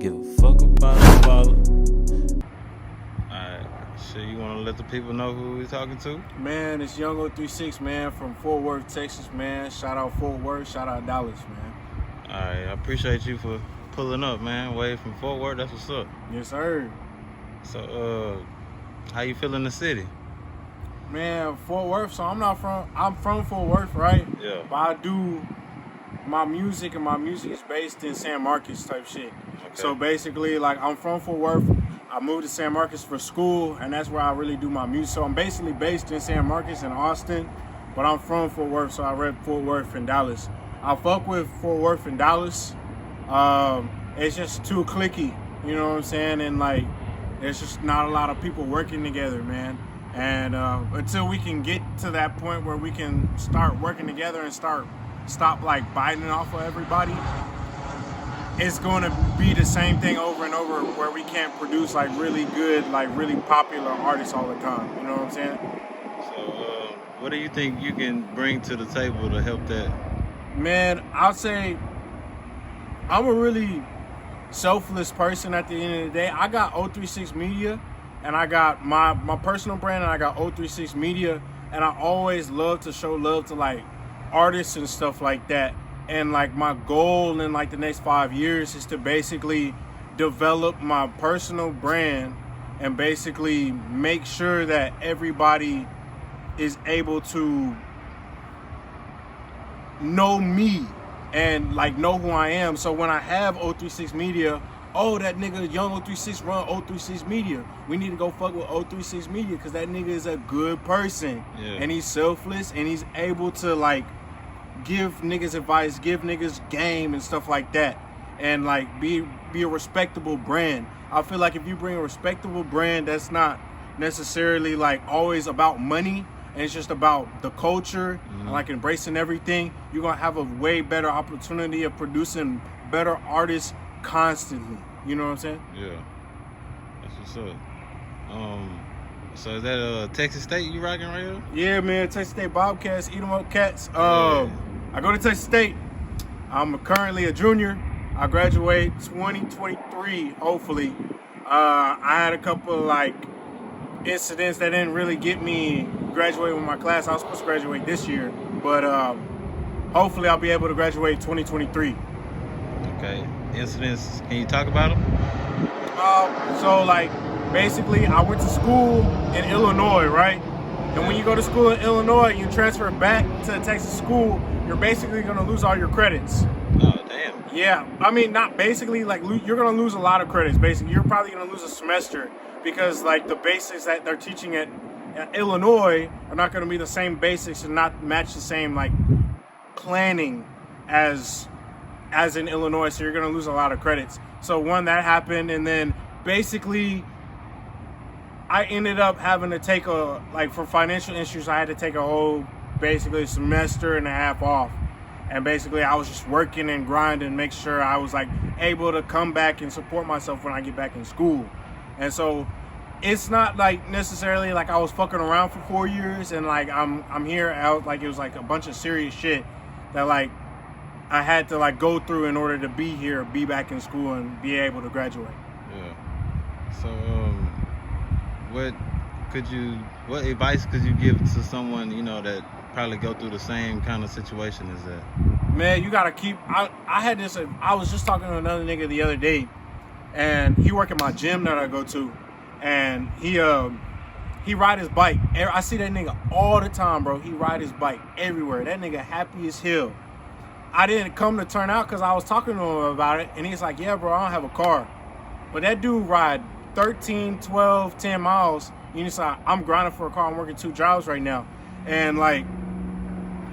give a fuck about a baller. Alright, so you want to let the people know who we're talking to? Man, it's Young036, man, from Fort Worth, Texas, man. Shout out Fort Worth, shout out Dallas, man. Alright, I appreciate you for pulling up, man. Way from Fort Worth, that's what's up. Yes, sir. So, how you feeling the city? Man, Fort Worth, so I'm from Fort Worth, right? Yeah. But I do my music, and my music is based in San Marcos type shit. Okay. So basically, like, I'm from Fort Worth. I moved to San Marcos for school, and that's where I really do my music. So I'm basically based in San Marcos and Austin, but I'm from Fort Worth, so I rep Fort Worth and Dallas. I fuck with Fort Worth and Dallas. It's just too cliquey, you know what I'm saying? And like, there's just not a lot of people working together, man. And until we can get to that point where we can start working together and stop like biting off of everybody, it's going to be the same thing over and over, where we can't produce like really good, like really popular artists all the time. You know what I'm saying? So, what do you think you can bring to the table to help that? Man, I'd say I'm a really selfless person at the end of the day. I got 036 Media, and I got my personal brand, and I got 036 Media, and I always love to show love to like artists and stuff like that. And like, my goal in like the next 5 years is to basically develop my personal brand and basically make sure that everybody is able to know me and like know who I am. So when I have 036 Media, oh, that nigga Young036 run 036 Media. We need to go fuck with 036 Media because that nigga is a good person. Yeah. And he's selfless, and he's able to like give niggas advice, give niggas game and stuff like that, and like be a respectable brand. I feel like if you bring a respectable brand that's not necessarily like always about money, and it's just about the culture and like embracing everything, you're gonna have a way better opportunity of producing better artists constantly. You know what I'm saying? Yeah, that's what's up. So is that Texas State you rocking right here? Yeah, man. Texas State Bobcats, eat 'em up cats. Yeah. I go to Texas State. I'm currently a junior. I graduate 2023, hopefully. I had a couple like incidents that didn't really get me graduating with my class. I was supposed to graduate this year, but hopefully I'll be able to graduate 2023. Okay. Incidents, can you talk about them? So like, basically, I went to school in Illinois, right? And when you go to school in Illinois, you transfer back to a Texas school, you're basically gonna lose all your credits. Oh, damn. Yeah, I mean, not basically, like, you're gonna lose a lot of credits. Basically, you're probably gonna lose a semester because like the basics that they're teaching at Illinois are not gonna be the same basics and not match the same like planning as in Illinois. So you're gonna lose a lot of credits. So one, that happened, and then basically I ended up having to take for financial issues, I had to take a whole basically semester and a half off. And basically I was just working and grinding, make sure I was like able to come back and support myself when I get back in school. And so it's not like necessarily like I was fucking around for 4 years and like I'm here out, like it was like a bunch of serious shit that like I had to like go through in order to be here, be back in school, and be able to graduate. Yeah. So, what advice could you give to someone, you know, that probably go through the same kind of situation as that? Man, you gotta keep. I was just talking to another nigga the other day, and he work at my gym that I go to, and he ride his bike. I see that nigga all the time, bro. He ride his bike everywhere. That nigga happy as hell. I didn't come to turn out because I was talking to him about it, and he's like, yeah, bro, I don't have a car. But that dude ride 13, 12, 10 miles. And he's like, I'm grinding for a car. I'm working 2 jobs right now. And like,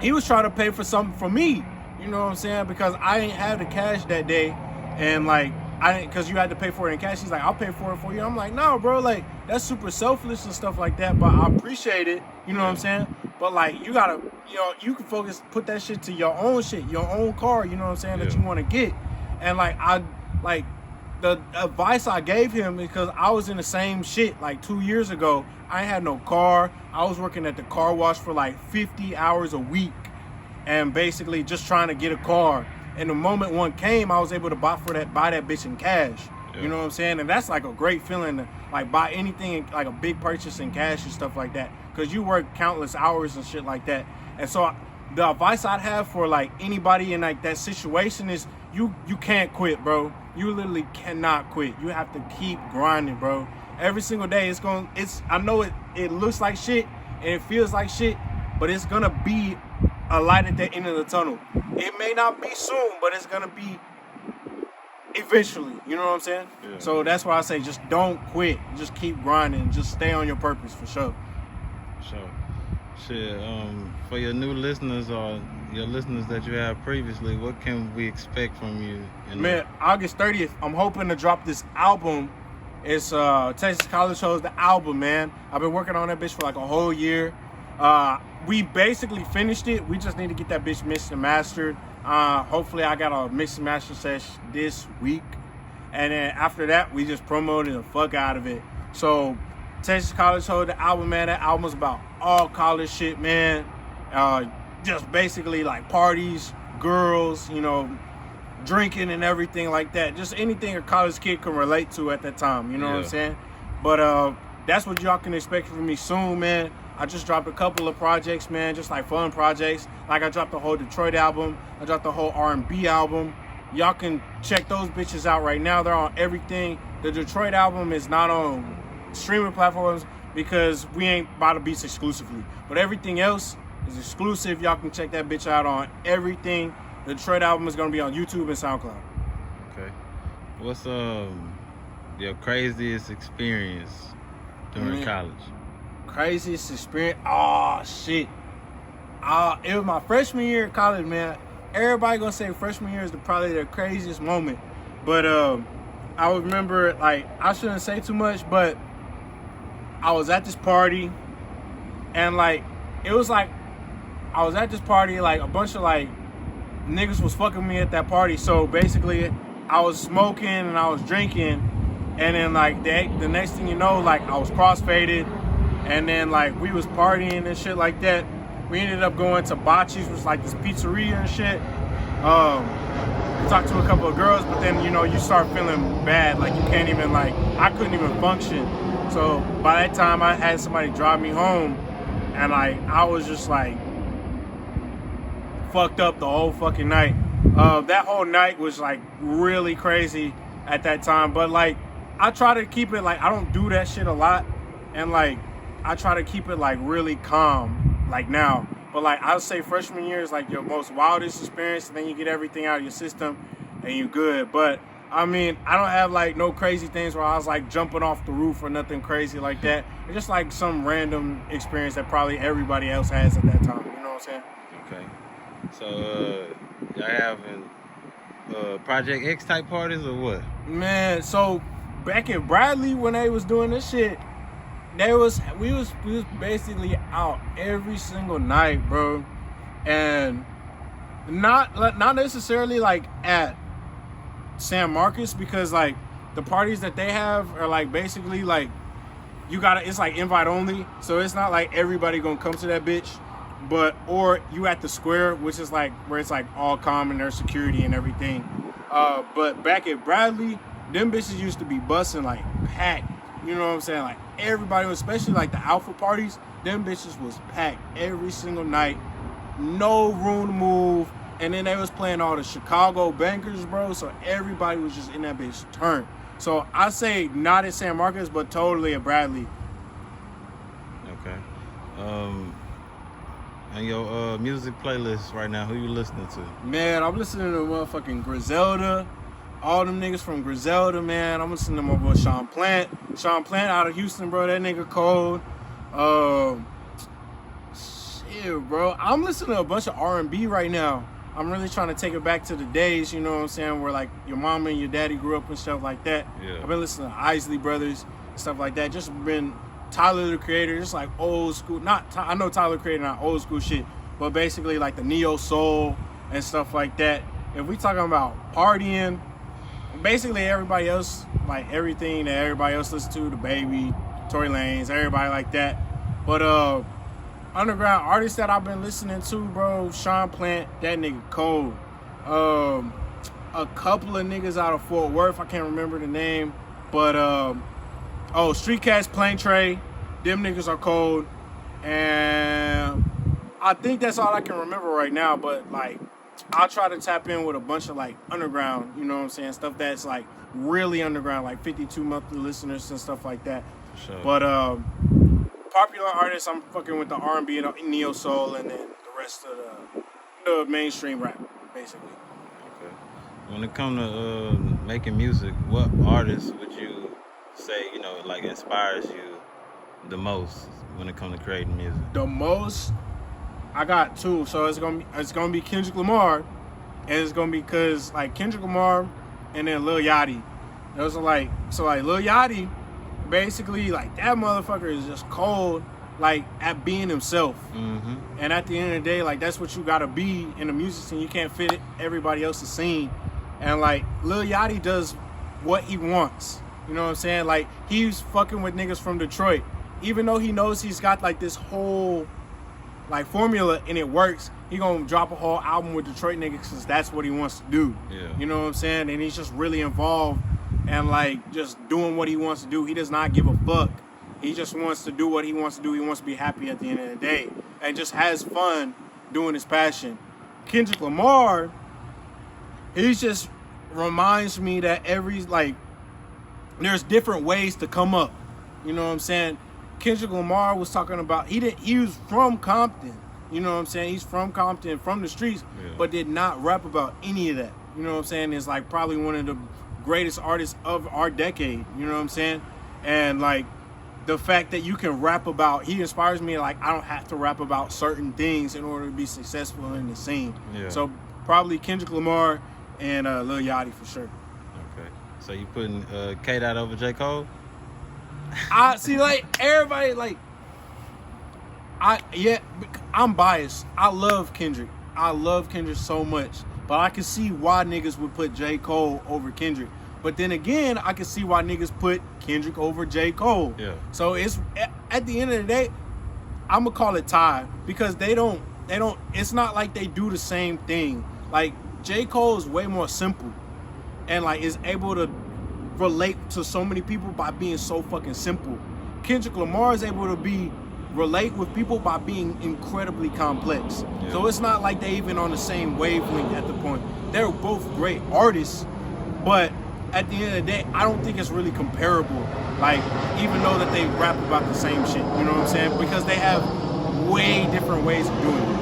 he was trying to pay for something for me. You know what I'm saying? Because I ain't have the cash that day. And like, I didn't, because you had to pay for it in cash. He's like, I'll pay for it for you. I'm like, no, bro, like, that's super selfless and stuff like that. But I appreciate it. You know what I'm saying? But like, you gotta, you know, you can put that shit to your own shit, your own car, you know what I'm saying, that you want to get. And like, the advice I gave him, because I was in the same shit like 2 years ago. I ain't had no car. I was working at the car wash for like 50 hours a week and basically just trying to get a car. And the moment one came, I was able to buy that bitch in cash. You know what I'm saying? And that's like a great feeling to like buy anything, like a big purchase in cash and stuff like that. Because you work countless hours and shit like that. And so the advice I'd have for like anybody in like that situation is you can't quit, bro. You literally cannot quit. You have to keep grinding, bro. Every single day I know it looks like shit and it feels like shit, but it's gonna be a light at the end of the tunnel. It may not be soon, but it's gonna be eventually. You know what I'm saying? Yeah. So that's why I say just don't quit. Just keep grinding. Just stay on your purpose for sure. Sure. Shit, for your new listeners or your listeners that you have previously, what can we expect from you? Man, August 30th, I'm hoping to drop this album. It's Texas College Shows, the album, man. I've been working on that bitch for like a whole year. We basically finished it. We just need to get that bitch mixed and mastered. Hopefully I got a mix and master sesh this week. And then after that, we just promoted the fuck out of it. So Texas College Shows, the album, man. That album's about all college shit, man. Just basically like parties, girls, you know, drinking and everything like that. Just anything a college kid can relate to at that time. You know what I'm saying? But that's what y'all can expect from me soon, man. I just dropped a couple of projects, man, just like fun projects. Like I dropped the whole Detroit album. I dropped the whole R&B album. Y'all can check those bitches out right now. They're on everything. The Detroit album is not on streaming platforms because we ain't about to beats exclusively. But everything else is exclusive. Y'all can check that bitch out on everything. The Detroit album is going to be on YouTube and SoundCloud. Okay. What's your craziest experience during college? Craziest experience? Oh, shit. It was my freshman year of college, man. Everybody gonna say freshman year is probably the craziest moment. But I remember, like, I shouldn't say too much, but I was at this party, and, like, it was like, I was at this party, like, a bunch of, like, niggas was fucking me at that party. So, basically, I was smoking and I was drinking, and then, like, the next thing you know, like, I was crossfaded, and then, like, we was partying and shit like that. We ended up going to Bocce's, which was, like, this pizzeria and shit. Talked to a couple of girls, but then, you know, you start feeling bad. Like, you can't even, like, I couldn't even function. So by that time, I had somebody drive me home, and, like, I was just, like, fucked up the whole fucking night. That whole night was, like, really crazy at that time. But, like, I try to keep it, like, I don't do that shit a lot. And, like, I try to keep it, like, really calm, like, now. But, like, I would say freshman year is, like, your most wildest experience, and then you get everything out of your system, and you're good. But, I mean, I don't have, like, no crazy things where I was, like, jumping off the roof or nothing crazy like that. It's just, like, some random experience that probably everybody else has at that time. You know what I'm saying? Okay. So, y'all having Project X type parties or what? Man, so, back in Bradley when they was doing this shit, we was basically out every single night, bro, and not necessarily like at San Marcos, because like the parties that they have are like basically like it's like invite only, so it's not like everybody gonna come to that bitch, or you at the square, which is like where it's like all calm and there's security and everything. But back at Bradley, them bitches used to be busting like packed. You know what I'm saying? Like, everybody, especially like the alpha parties, them bitches was packed every single night. No room to move. And then they was playing all the Chicago bangers, bro. So everybody was just in that bitch turn. So I say not at San Marcos, but totally at Bradley. Okay. And your music playlist right now, who you listening to? Man, I'm listening to motherfucking Griselda. All them niggas from Griselda, man. I'm listening to my boy Sean Plant. Sean Plant out of Houston, bro. That nigga cold. Shit, bro. I'm listening to a bunch of R&B right now. I'm really trying to take it back to the days, you know what I'm saying, where like your mama and your daddy grew up and stuff like that. Yeah. I've been listening to Isley Brothers, stuff like that. Just been Tyler the Creator, just like old school. I know Tyler the Creator, not old school shit, but basically like the neo soul and stuff like that. If we talking about partying, basically everybody else, like everything that everybody else listens to, DaBaby, Tory Lanez, everybody like that. But underground artists that I've been listening to, bro, Sean Plant, that nigga cold. a couple of niggas out of Fort Worth. I can't remember the name, but Street Cats, Plain Tray, them niggas are cold, and I think that's all I can remember right now. But like, I'll try to tap in with a bunch of like underground, you know what I'm saying, stuff that's like really underground, like 52 monthly listeners and stuff like that. For sure. But popular artists, I'm fucking with the R&B and neo soul, and then the rest of the mainstream rap, basically. Okay. When it comes to making music, what artist would you say, you know, like inspires you the most when it comes to creating music? The most, I got two. So it's gonna be Kendrick Lamar, and it's gonna be because like Kendrick Lamar and then Lil Yachty. Those are like, so like Lil Yachty, basically like that motherfucker is just cold, like at being himself. Mm-hmm. And at the end of the day, like that's what you gotta be in the music scene. You can't fit everybody else's scene. And like Lil Yachty does what he wants. You know what I'm saying? Like he's fucking with niggas from Detroit, even though he knows he's got like this whole like formula and it works. He gonna drop a whole album with Detroit niggas because that's what he wants to do. Yeah. You know what I'm saying? And he's just really involved and like just doing what he wants to do. He does not give a fuck. He just wants to do what he wants to do. He wants to be happy at the end of the day and just has fun doing his passion. Kendrick Lamar, he just reminds me that there's different ways to come up. You know what I'm saying? Kendrick Lamar was talking about, he was from Compton. You know what I'm saying? He's from Compton, from the streets, but did not rap about any of that. You know what I'm saying? It's like probably one of the greatest artists of our decade. You know what I'm saying? And like the fact that you can rap about, he inspires me. Like I don't have to rap about certain things in order to be successful in the scene. Yeah. So probably Kendrick Lamar and Lil Yachty for sure. Okay. So you putting K-Dot over J. Cole? I see, like everybody, like I'm biased. I love Kendrick so much, but I can see why niggas would put J. Cole over Kendrick. But then again, I can see why niggas put Kendrick over J. Cole. Yeah. So it's at the end of the day, I'm gonna call it tie because they don't. It's not like they do the same thing. Like J. Cole is way more simple, and like is able to relate to so many people by being so fucking simple. Kendrick Lamar is able to relate with people by being incredibly complex. Yeah. So it's not like they even on the same wavelength at the point. They're both great artists, but at the end of the day, I don't think it's really comparable. Like, even though that they rap about the same shit, you know what I'm saying? Because they have way different ways of doing it.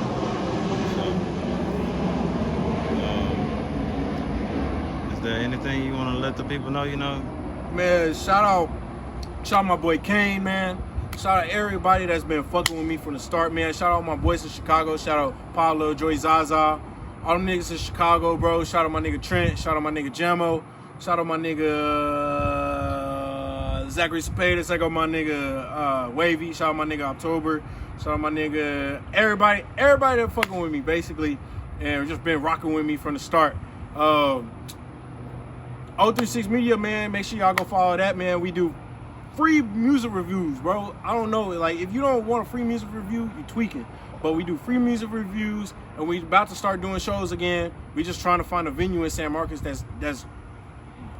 Is there anything you want to let the people know, you know? Man, shout out my boy Kane, man. Shout out everybody that's been fucking with me from the start, man. Shout out my boys in Chicago. Shout out Paulo, Joey Zaza. All them niggas in Chicago, bro. Shout out my nigga Trent. Shout out my nigga Jamo. Shout out my nigga Zachary Cepeda. Shout out my nigga Wavy. Shout out my nigga October. Shout out my nigga everybody that fucking with me, basically. And just been rocking with me from the start. 036 Media, man. Make sure y'all go follow that, man. We do free music reviews, bro. I don't know, like if you don't want a free music review, you tweaking. But we do free music reviews, and we about to start doing shows again. We just trying to find a venue in San Marcos that's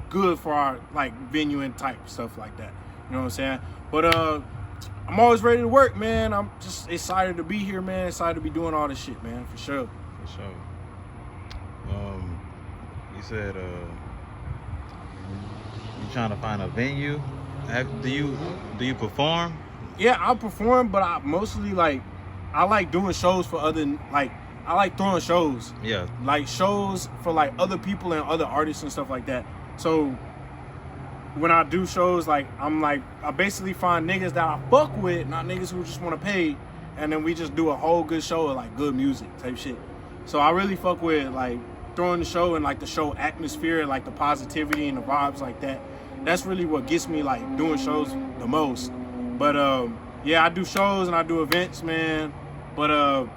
good for our like venue and type stuff like that. You know what I'm saying? But I'm always ready to work, man. I'm just excited to be here, man. Excited to be doing all this shit, man, for sure. For sure. You said you trying to find a venue. Do you perform? Yeah, I perform, but I mostly I like doing shows for other, like I like throwing shows. Yeah. Like shows for like other people and other artists and stuff like that. So when I do shows, like I basically find niggas that I fuck with, not niggas who just want to pay, and then we just do a whole good show of like good music type shit. So I really fuck with like throwing the show and like the show atmosphere, like the positivity and the vibes like that. That's really what gets me like doing shows the most. But yeah, I do shows and I do events, man. But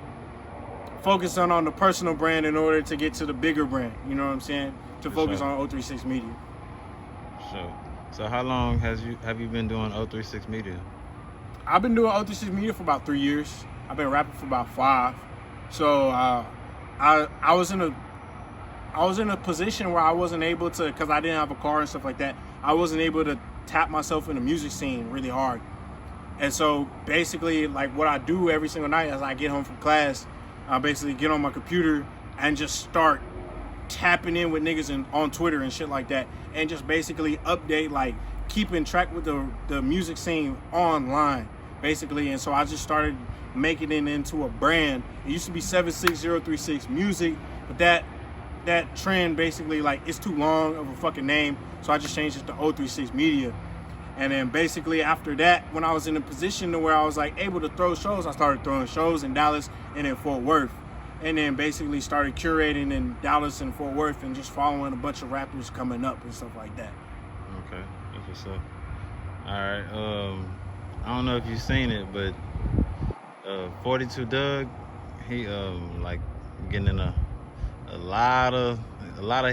focusing on the personal brand in order to get to the bigger brand, you know what I'm saying? To focus on 036 Media. Sure. So how long have you been doing 036 Media? I've been doing 036 Media for about 3 years. I've been rapping for about 5. So I was in a I was in a position where I wasn't able to, because I didn't have a car and stuff like that, I wasn't able to tap myself in the music scene really hard. And so basically, like, what I do every single night as I get home from class, I basically get on my computer and just start tapping in with niggas on Twitter and shit like that, and just basically update, like, keeping track with the music scene online, basically. And so I just started making it into a brand. It used to be 76036 Music, but that trend basically, like, it's too long of a fucking name, so I just changed it to 036 Media. And then basically after that, when I was in a position to where I was like able to throw shows, I started throwing shows in Dallas and in Fort Worth. And then basically started curating in Dallas and Fort Worth and just following a bunch of rappers coming up and stuff like that. Okay, that's what's up. All right, I don't know if you've seen it, but 42 Dugg, he like getting in a lot of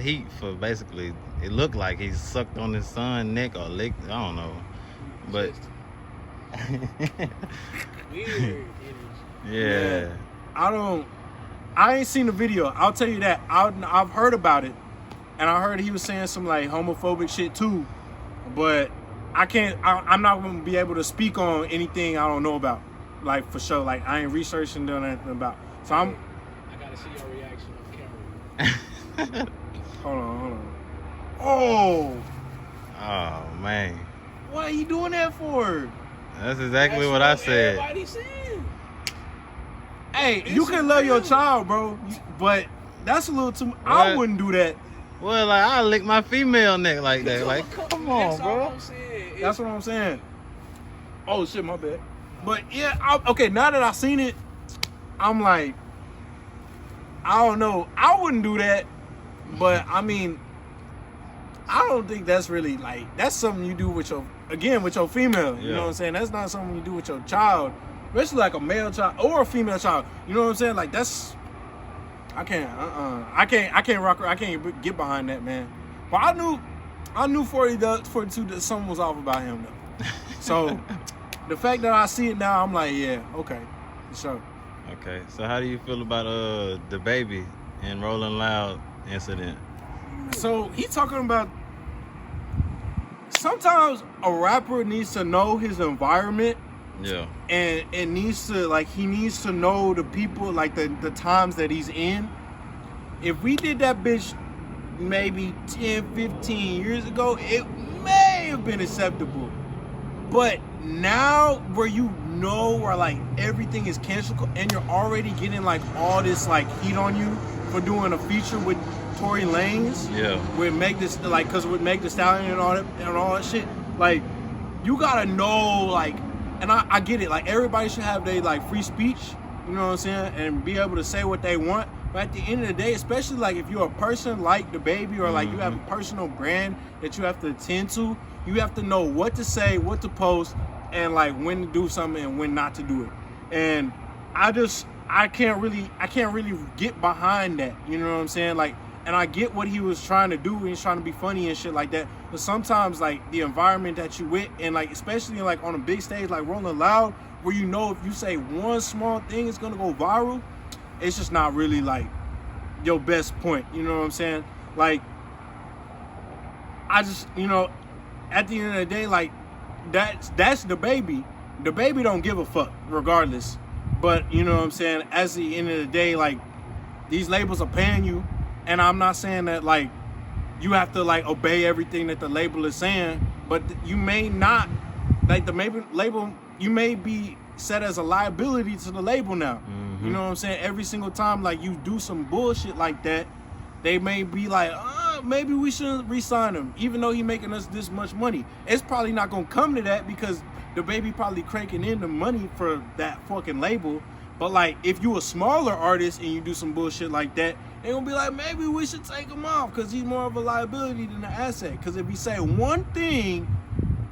heat for basically, it looked like he sucked on his son's neck or licked, I don't know, but Weird. yeah. I ain't seen the video. I'll tell you that. I've heard about it, and I heard he was saying some like homophobic shit too, but I'm not gonna be able to speak on anything I don't know about, like, for sure. Like, I ain't researched and done anything about. So I gotta see your reaction on camera. hold on. Oh Man, what are you doing that for? that's exactly what I said. Everybody saying. Hey, you can love your child, bro, but that's a little too. I What? wouldn't do that. Well, like, I lick my female neck like that. Like, come on, That's bro. all I'm saying. That's what I'm saying. Oh shit, my bad. But yeah, okay. Now that I seen it, I'm like, I don't know. I wouldn't do that, but I mean, I don't think that's really like, that's something you do with your female. You Yeah. know what I'm saying? That's not something you do with your child, especially like a male child or a female child. You know what I'm saying? Like, that's, I can't get behind that, man. But I knew 42 that something was off about him though. So the fact that I see it now, I'm like, yeah, okay, for sure. Okay, so how do you feel about DaBaby and Rolling Loud incident? So he talking about, sometimes a rapper needs to know his environment, Yeah. and it needs to, like, he needs to know the people, like the times that he's in. If we did that bitch maybe 10, 15 years ago, it may have been acceptable. But now where where like everything is canceled and you're already getting like all this like heat on you for doing a feature with Tory Lanez, Yeah. with Meg Thee Stallion and all that shit, like, you gotta know, like, and I get it, like, everybody should have their like free speech, you know what I'm saying, and be able to say what they want. But at the end of the day, especially like if you're a person like DaBaby, or like you have a personal brand that you have to attend to, you have to know what to say, what to post, and like when to do something and when not to do it. And I can't really get behind that, you know what I'm saying? Like, and I get what he was trying to do, and he's trying to be funny and shit like that. But sometimes, like, the environment that you with, and like especially like on a big stage like Rolling Loud, where you know if you say one small thing, it's gonna go viral. It's just not really like your best point, you know what I'm saying? Like, I just, you know, at the end of the day, like, that's DaBaby. DaBaby don't give a fuck regardless. But you know what I'm saying? At the end of the day, like, these labels are paying you, and I'm not saying that like you have to like obey everything that the label is saying, but you may not, like, label, you may be set as a liability to the label now. You know what I'm saying? Every single time like you do some bullshit like that, they may be like, maybe we shouldn't re-sign him, even though he making us this much money. It's probably not gonna come to that because DaBaby probably cranking in the money for that fucking label. But like, if you a smaller artist and you do some bullshit like that, they gonna be like, maybe we should take him off because he's more of a liability than an asset. Because if he say one thing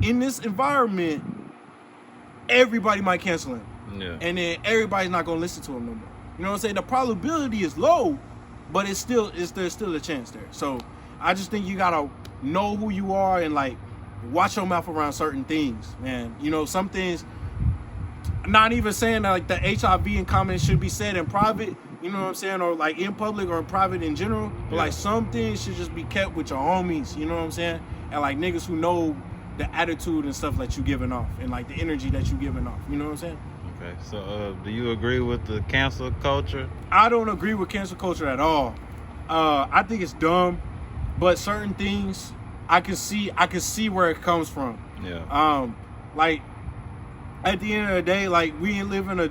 in this environment, everybody might cancel him. Yeah. And then everybody's not gonna listen to him no more. You know what I'm saying? The probability is low, but there's still a chance there. So I just think you gotta know who you are and like watch your mouth around certain things, man. You know, some things, not even saying that like the HIV and comments should be said in private, you know what I'm saying, or like in public or in private in general. But like some things should just be kept with your homies, you know what I'm saying, and like niggas who know the attitude and stuff that you giving off and like the energy that you giving off, you know what I'm saying? Okay, so do you agree with the cancel culture? I don't agree with cancel culture at all. I think it's dumb, but certain things I can see where it comes from. Yeah. Like at the end of the day, like we live in a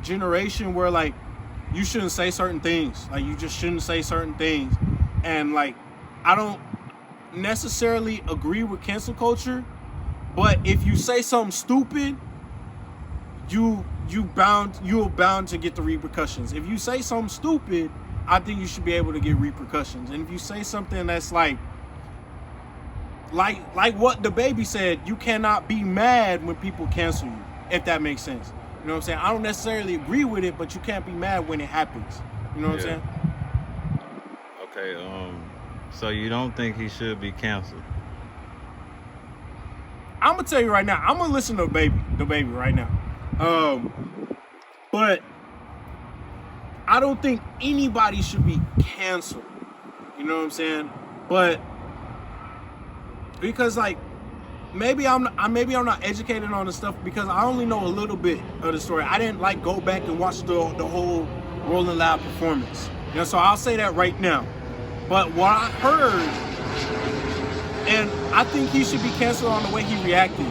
generation where like you shouldn't say certain things. Like you just shouldn't say certain things. And like I don't necessarily agree with cancel culture, but if you say something stupid, you're bound to get the repercussions. If you say something stupid, I think you should be able to get repercussions. And if you say something that's like what DaBaby said, you cannot be mad when people cancel you, if that makes sense. You know what I'm saying? I don't necessarily agree with it, but you can't be mad when it happens. You know what I'm saying? Okay, so you don't think he should be canceled? I'm gonna tell you right now, I'm gonna listen to DaBaby right now. But I don't think anybody should be canceled. You know what I'm saying? But because like maybe I'm not educated on the stuff because I only know a little bit of the story. I didn't like go back and watch the whole Rolling Loud performance. You know, so I'll say that right now. But what I heard, and I think he should be canceled on the way he reacted.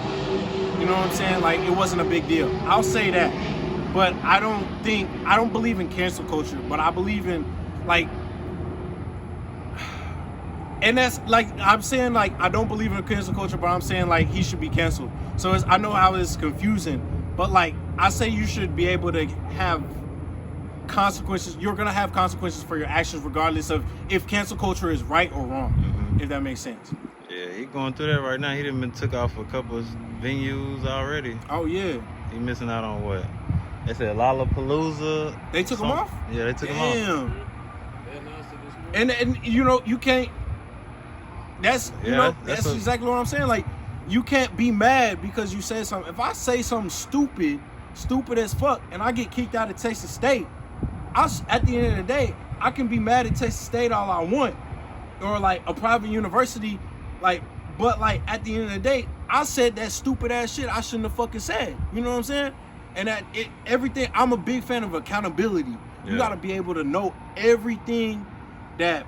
You know what I'm saying? Like it wasn't a big deal. I'll say that. But I don't believe in cancel culture, but I believe in like, and that's like, I'm saying like, I don't believe in cancel culture, but I'm saying like he should be canceled. So I know how it's confusing, but like, I say you should be able to have consequences. You're going to have consequences for your actions regardless of if cancel culture is right or wrong, if that makes sense. Yeah, he going through that right now. He done been took off a couple of venues already. Oh yeah. He missing out on what? They said Lollapalooza. They took him off? Yeah, they took him off. Damn. They announced it this morning. And you know, you can't, that's exactly what I'm saying. Like, you can't be mad because you said something. If I say something stupid as fuck, and I get kicked out of Texas State, at the end of the day, I can be mad at Texas State all I want. Or like a private university, like, but like at the end of the day, I said that stupid ass shit I shouldn't have fucking said. You know what I'm saying? And everything, I'm a big fan of accountability. You gotta be able to know everything that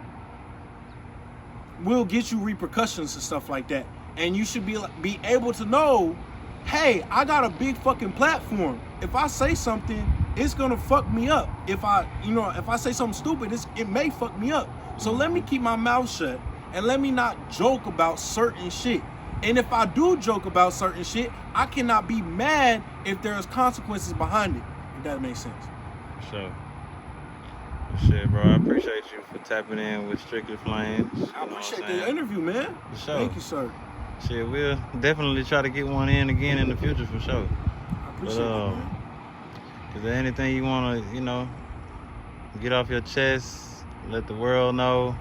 will get you repercussions and stuff like that. And you should be able to know, hey, I got a big fucking platform. If I say something, it's gonna fuck me up. If I say something stupid, it may fuck me up. So let me keep my mouth shut and let me not joke about certain shit. And if I do joke about certain shit, I cannot be mad if there's consequences behind it. If that makes sense. Sure. Shit, bro, I appreciate you for tapping in with Strictly Flames. I appreciate the interview, man. For sure. Thank you, sir. Shit, we'll definitely try to get one in again in the future for sure. I appreciate it, man. Is there anything you want to, get off your chest, let the world know?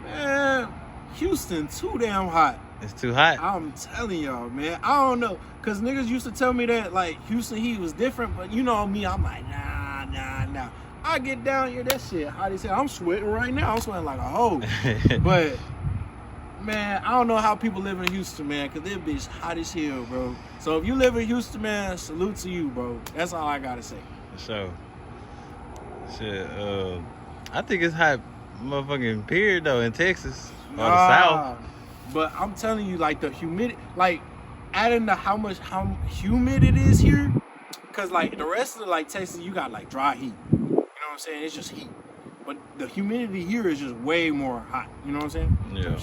Man, Houston too damn hot. It's too hot. I'm telling y'all, man. I don't know. Because niggas used to tell me that, like, Houston heat was different. But you know me, I'm like, nah. I get down here, that shit hot as hell. I'm sweating right now. I'm sweating like a hoe. But, man, I don't know how people live in Houston, man. Because this bitch hot as hell, bro. So if you live in Houston, man, salute to you, bro. That's all I got to say. For sure. Shit, I think it's hot motherfucking period, though, in Texas. Or the South. But I'm telling you, like, the humidity, like, adding to how humid it is here, because, like, the rest of, like, Texas, you got, like, dry heat. You know what I'm saying? It's just heat. But the humidity here is just way more hot. You know what I'm saying? Yeah.